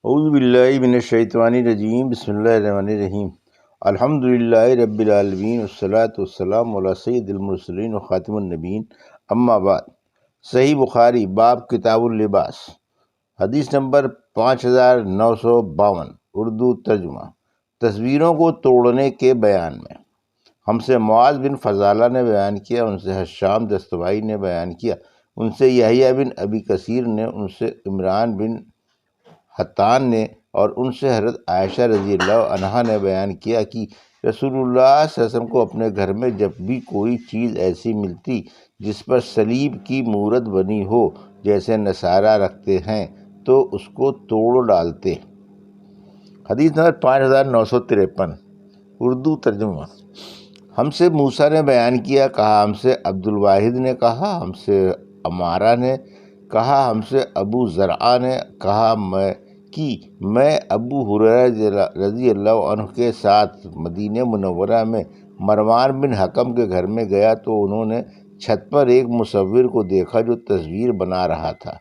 اعوذ باللہ من الشیطان الرجیم، بسم اللہ الرحمن الرحیم۔ الحمد للہ رب العالمین، والصلاة والسلام علی سید المرسلین و خاتم النبیین، اما بعد۔ صحیح بخاری، باب کتاب اللباس، حدیث نمبر 5952، اردو ترجمہ۔ تصویروں کو توڑنے کے بیان میں ہم سے معاذ بن فضالہ نے بیان کیا، ان سے حشام دستوائی نے بیان کیا، ان سے یحییٰ بن ابی کثیر نے، ان سے عمران بن حتان نے، اور ان سے حضرت عائشہ رضی اللہ عنہا نے بیان کیا کہ رسول اللہ صلی اللہ علیہ وسلم کو اپنے گھر میں جب بھی کوئی چیز ایسی ملتی جس پر صلیب کی مورت بنی ہو جیسے نصارہ رکھتے ہیں تو اس کو توڑ ڈالتے۔ حدیث نمبر 5953، اردو ترجمہ۔ ہم سے موسیٰ نے بیان کیا، کہا ہم سے عبد الواحد نے، کہا ہم سے عمارہ نے، کہا ہم سے ابو زرعہ نے، کہا میں ابو ہریرہ رضی اللہ عنہ کے ساتھ مدینہ منورہ میں مروان بن حکم کے گھر میں گیا تو انہوں نے چھت پر ایک مصور کو دیکھا جو تصویر بنا رہا تھا۔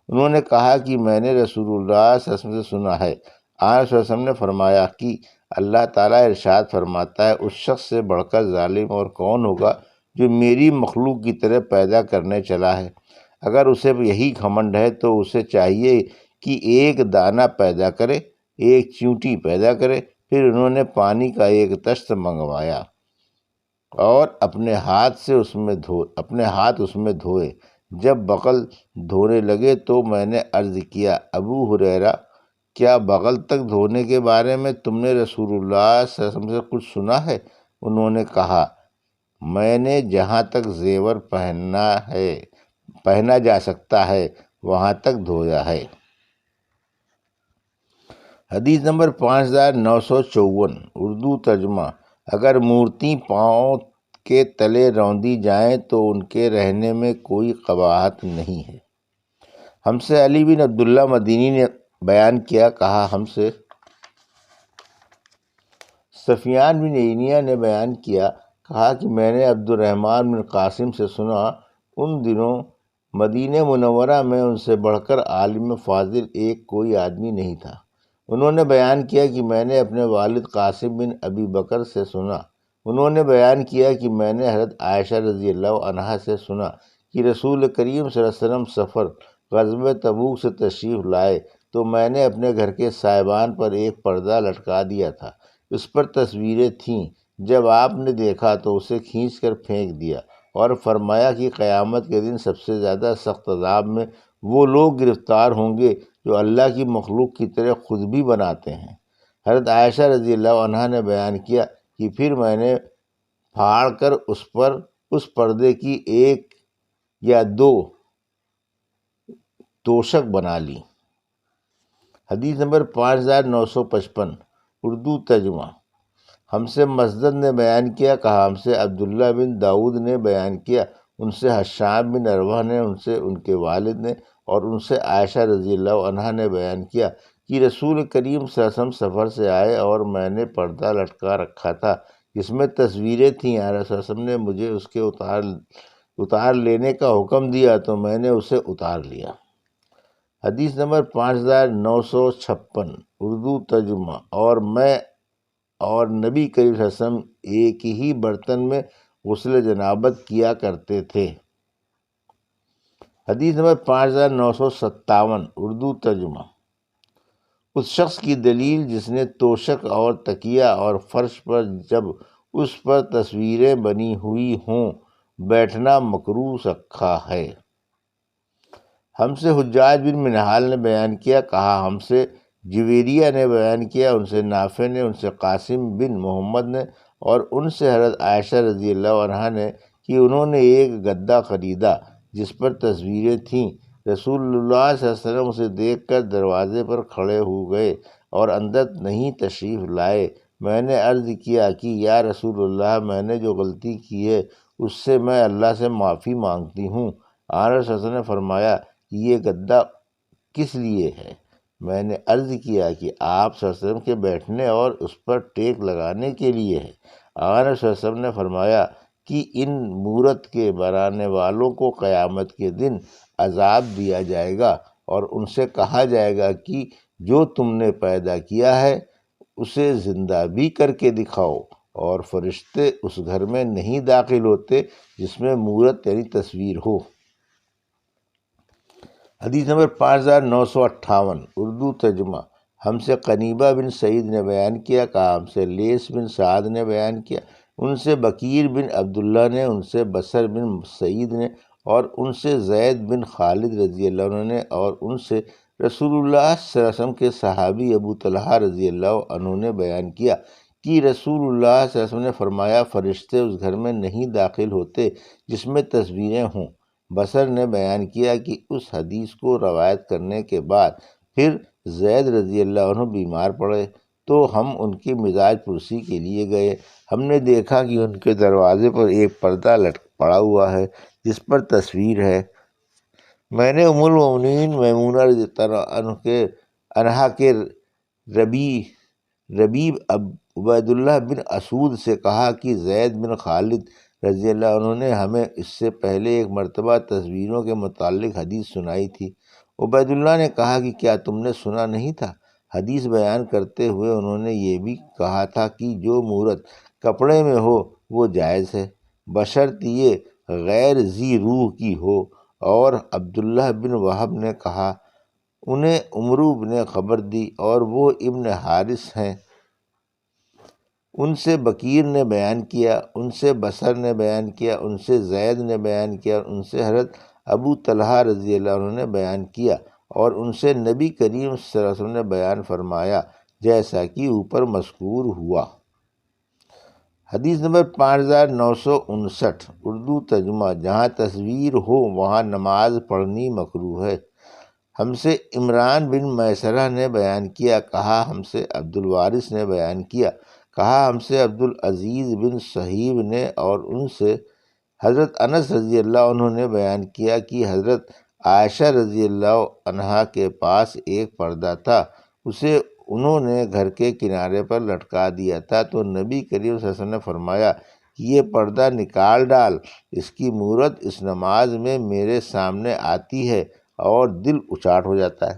انہوں نے کہا کہ میں نے رسول اللہ صلی اللہ علیہ وسلم سے سنا ہے۔ آن صلی اللہ علیہ وسلم نے فرمایا کہ اللہ تعالیٰ ارشاد فرماتا ہے، اس شخص سے بڑھ کر ظالم اور کون ہوگا جو میری مخلوق کی طرح پیدا کرنے چلا ہے۔ اگر اسے یہی گھمنڈ ہے تو اسے چاہیے کہ ایک دانہ پیدا کرے، ایک چیونٹی پیدا کرے۔ پھر انہوں نے پانی کا ایک تشت منگوایا اور اپنے ہاتھ اس میں دھوئے۔ جب بغل دھونے لگے تو میں نے عرض کیا، ابو ہریرہ، کیا بغل تک دھونے کے بارے میں تم نے رسول اللہ صلی اللہ علیہ وسلم سے کچھ سنا ہے؟ انہوں نے کہا، میں نے جہاں تک زیور پہنا جا سکتا ہے وہاں تک دھویا ہے۔ حدیث نمبر 5954، اردو ترجمہ۔ اگر مورتی پاؤں کے تلے روندی جائیں تو ان کے رہنے میں کوئی قباحت نہیں ہے۔ ہم سے علی بن عبداللہ مدینی نے بیان کیا، کہا ہم سے سفیان بن عینیہ نے بیان کیا، کہا کہ میں نے عبد الرحمن بن قاسم سے سنا، ان دنوں مدینہ منورہ میں ان سے بڑھ کر عالم فاضل ایک کوئی آدمی نہیں تھا۔ انہوں نے بیان کیا کہ میں نے اپنے والد قاسم بن ابی بکر سے سنا۔ انہوں نے بیان کیا کہ میں نے حضرت عائشہ رضی اللہ عنہا سے سنا کہ رسول کریم صلی اللہ علیہ وسلم سفر غزوہ تبوک سے تشریف لائے تو میں نے اپنے گھر کے سائبان پر ایک پردہ لٹکا دیا تھا، اس پر تصویریں تھیں۔ جب آپ نے دیکھا تو اسے کھینچ کر پھینک دیا اور فرمایا کہ قیامت کے دن سب سے زیادہ سخت عذاب میں وہ لوگ گرفتار ہوں گے جو اللہ کی مخلوق کی طرح خود بھی بناتے ہیں۔ حضرت عائشہ رضی اللہ عنہا نے بیان کیا کہ پھر میں نے پھاڑ کر اس پردے کی ایک یا دو توشک بنا لی۔ حدیث نمبر 5955، اردو ترجمہ۔ ہم سے مسدد نے بیان کیا، کہا ہم سے عبداللہ بن داؤد نے بیان کیا، ان سے حشام بن عروہ نے، ان سے ان کے والد نے، اور ان سے عائشہ رضی اللہ عنہا نے بیان کیا کہ رسول کریم صلی اللہ علیہ وسلم سفر سے آئے اور میں نے پردہ لٹکا رکھا تھا جس میں تصویریں تھیں۔ رسول اللہ صلی اللہ علیہ وسلم نے مجھے اس کے اتار لینے کا حکم دیا تو میں نے اسے اتار لیا۔ حدیث نمبر 5956، اردو ترجمہ۔ اور نبی کریم صلی اللہ علیہ وسلم ایک ہی برتن میں غسل جنابت کیا کرتے تھے۔ حدیث نمبر 5957، اردو ترجمہ۔ اس شخص کی دلیل جس نے توشک اور تکیہ اور فرش پر جب اس پر تصویریں بنی ہوئی ہوں بیٹھنا مکروہ رکھا ہے۔ ہم سے حجاج بن منہال نے بیان کیا، کہا ہم سے جویریہ نے بیان کیا، ان سے نافع نے، ان سے قاسم بن محمد نے، اور ان سے حضرت عائشہ رضی اللہ عنہا نے کہ انہوں نے ایک گدا خریدا جس پر تصویریں تھیں۔ رسول اللہ صلی اللہ علیہ وسلم اسے دیکھ کر دروازے پر کھڑے ہو گئے اور اندر نہیں تشریف لائے۔ میں نے عرض کیا کہ یا رسول اللہ، میں نے جو غلطی کی ہے اس سے میں اللہ سے معافی مانگتی ہوں۔ آن صلی اللہ علیہ وسلم نے فرمایا کہ یہ گدا کس لیے ہے؟ میں نے عرض کیا کہ آپ صلی اللہ علیہ وسلم کے بیٹھنے اور اس پر ٹیک لگانے کے لیے ہے۔ آن صلی اللہ علیہ وسلم نے فرمایا کہ ان مورت کے بنانے والوں کو قیامت کے دن عذاب دیا جائے گا اور ان سے کہا جائے گا کہ جو تم نے پیدا کیا ہے اسے زندہ بھی کر کے دکھاؤ، اور فرشتے اس گھر میں نہیں داخل ہوتے جس میں مورت یعنی تصویر ہو۔ حدیث نمبر 5958 اردو ترجمہ۔ ہم سے قنیبہ بن سعید نے بیان کیا، کہا ہم سے لیث بن سعد نے بیان کیا، ان سے بکیر بن عبداللہ نے، ان سے بصر بن سعید نے، اور ان سے زید بن خالد رضی اللہ عنہ نے، اور ان سے رسول اللہ صلی اللہ علیہ وسلم کے صحابی ابو طلحہ رضی اللہ عنہ نے بیان کیا کہ رسول اللہ صلی اللہ علیہ وسلم نے فرمایا، فرشتے اس گھر میں نہیں داخل ہوتے جس میں تصویریں ہوں۔ بصر نے بیان کیا کہ اس حدیث کو روایت کرنے کے بعد پھر زید رضی اللہ عنہ بیمار پڑے تو ہم ان کی مزاج پرسی کے لیے گئے۔ ہم نے دیکھا کہ ان کے دروازے پر ایک پردہ پڑا ہوا ہے جس پر تصویر ہے۔ میں نے ام المؤمنین میمونہ رضی اللہ عنہا کے ربیب عبید اللہ بن اسود سے کہا کہ زید بن خالد رضی اللہ عنہ نے ہمیں اس سے پہلے ایک مرتبہ تصویروں کے متعلق حدیث سنائی تھی۔ عبید اللہ نے کہا کہ کیا تم نے سنا نہیں تھا؟ حدیث بیان کرتے ہوئے انہوں نے یہ بھی کہا تھا کہ جو مورت کپڑے میں ہو وہ جائز ہے، بشرط یہ غیر ذی روح کی ہو۔ اور عبداللہ بن وہب نے کہا، انہیں عمرو نے خبر دی اور وہ ابن حارث ہیں۔ ان سے بکیر نے بیان کیا، ان سے بصر نے بیان کیا، ان سے زید نے بیان کیا، ان سے حضرت ابو طلحہ رضی اللہ عنہ نے بیان کیا، اور ان سے نبی کریم صلی اللہ علیہ وسلم نے بیان فرمایا جیسا کہ اوپر مذکور ہوا۔ حدیث نمبر 5959 اردو ترجمہ۔ جہاں تصویر ہو وہاں نماز پڑھنی مکروہ ہے۔ ہم سے عمران بن میسرہ نے بیان کیا، کہا ہم سے عبد الوارث نے بیان کیا، کہا ہم سے عبدالعزیز بن صہیب نے، اور ان سے حضرت انس رضی اللہ عنہ نے بیان کیا کہ حضرت عائشہ رضی اللہ عنہا کے پاس ایک پردہ تھا، اسے انہوں نے گھر کے کنارے پر لٹکا دیا تھا تو نبی کریم صلی اللہ علیہ وسلم نے فرمایا کہ یہ پردہ نکال ڈال، اس کی مورت اس نماز میں میرے سامنے آتی ہے اور دل اچاٹ ہو جاتا ہے۔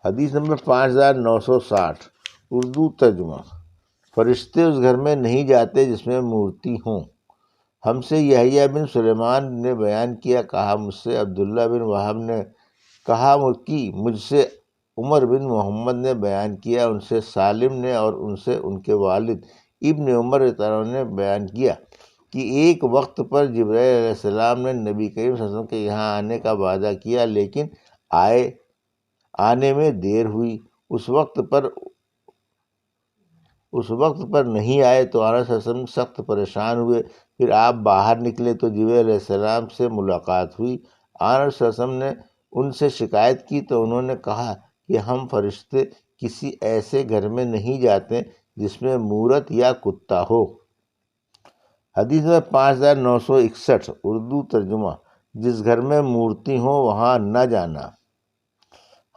حدیث نمبر 5960 اردو ترجمہ۔ فرشتے اس گھر میں نہیں جاتے جس میں مورتی ہوں۔ ہم سے یحییٰ بن سلیمان نے بیان کیا، کہا مجھ سے عبداللہ بن وہب نے، کہا کہ مجھ سے عمر بن محمد نے بیان کیا، ان سے سالم نے، اور ان سے ان کے والد ابن عمر رضی اللہ عنہ نے بیان کیا کہ ایک وقت پر جبرائیل علیہ السلام نے نبی کریم صلی اللہ علیہ وسلم کے یہاں آنے کا وعدہ کیا، لیکن آنے میں دیر ہوئی۔ اس وقت پر نہیں آئے تو آنس صلی اللہ علیہ وسلم سخت پریشان ہوئے۔ پھر آپ باہر نکلے تو جبرائیل علیہ السلام سے ملاقات ہوئی۔ آنس صلی اللہ علیہ وسلم نے ان سے شکایت کی تو انہوں نے کہا کہ ہم فرشتے کسی ایسے گھر میں نہیں جاتے جس میں مورت یا کتا ہو۔ حدیث میں 5961 اردو ترجمہ۔ جس گھر میں مورتی ہوں وہاں نہ جانا۔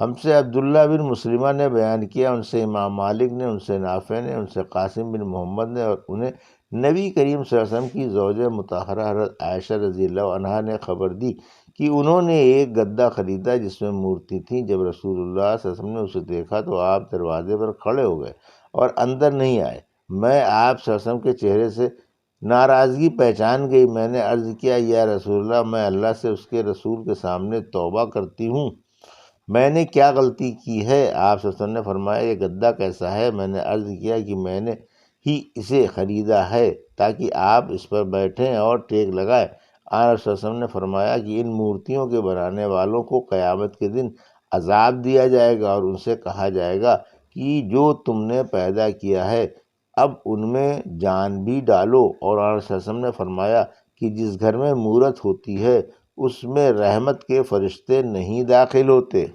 ہم سے عبداللہ بن مسلمہ نے بیان کیا، ان سے امام مالک نے، ان سے نافع نے، ان سے قاسم بن محمد نے، اور انہیں نبی کریم صلی اللہ علیہ وسلم کی زوجہ مطہرہ حضرت عائشہ رضی اللہ عنہا نے خبر دی کہ انہوں نے ایک گدا خریدا جس میں مورتی تھی۔ جب رسول اللہ صلی اللہ علیہ وسلم نے اسے دیکھا تو آپ دروازے پر کھڑے ہو گئے اور اندر نہیں آئے۔ میں آپ صلی اللہ علیہ وسلم کے چہرے سے ناراضگی پہچان گئی۔ میں نے عرض کیا، یا رسول اللہ، میں اللہ سے اس کے رسول کے سامنے توبہ کرتی ہوں، میں نے کیا غلطی کی ہے؟ آپ صلی اللہ علیہ وسلم نے فرمایا، یہ گدا کیسا ہے؟ میں نے عرض کیا کہ میں نے ہی اسے خریدا ہے تاکہ آپ اس پر بیٹھیں اور ٹیک لگائیں۔ آپ صلی اللہ علیہ وسلم نے فرمایا کہ ان مورتیوں کے بنانے والوں کو قیامت کے دن عذاب دیا جائے گا اور ان سے کہا جائے گا کہ جو تم نے پیدا کیا ہے اب ان میں جان بھی ڈالو۔ اور آپ صلی اللہ علیہ وسلم نے فرمایا کہ جس گھر میں مورت ہوتی ہے اس میں رحمت کے فرشتے نہیں داخل ہوتے۔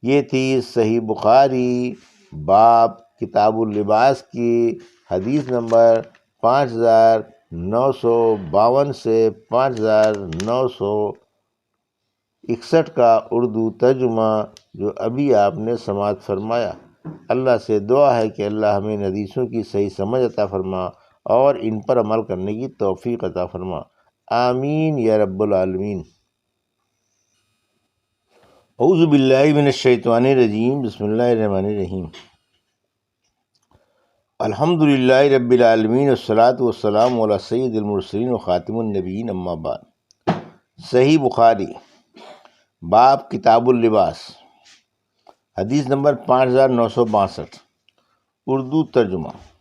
یہ تھی صحیح بخاری باب کتاب اللباس کی حدیث نمبر 5952 سے 5961 کا اردو ترجمہ جو ابھی آپ نے سماعت فرمایا۔ اللہ سے دعا ہے کہ اللہ ہمیں ان حدیثوں کی صحیح سمجھ عطا فرما اور ان پر عمل کرنے کی توفیق عطا فرما۔ آمین یا رب العالمین۔ اعوذ باللہ من الشیطان الرجیم، بسم اللہ الرحمن الرحیم۔ الحمد للہ رب العالمین، والصلاة والسلام علی سید المرسلین و خاتم النبیین، اما بعد۔ صحیح بخاری، باب کتاب اللباس، حدیث نمبر 5962، اردو ترجمہ۔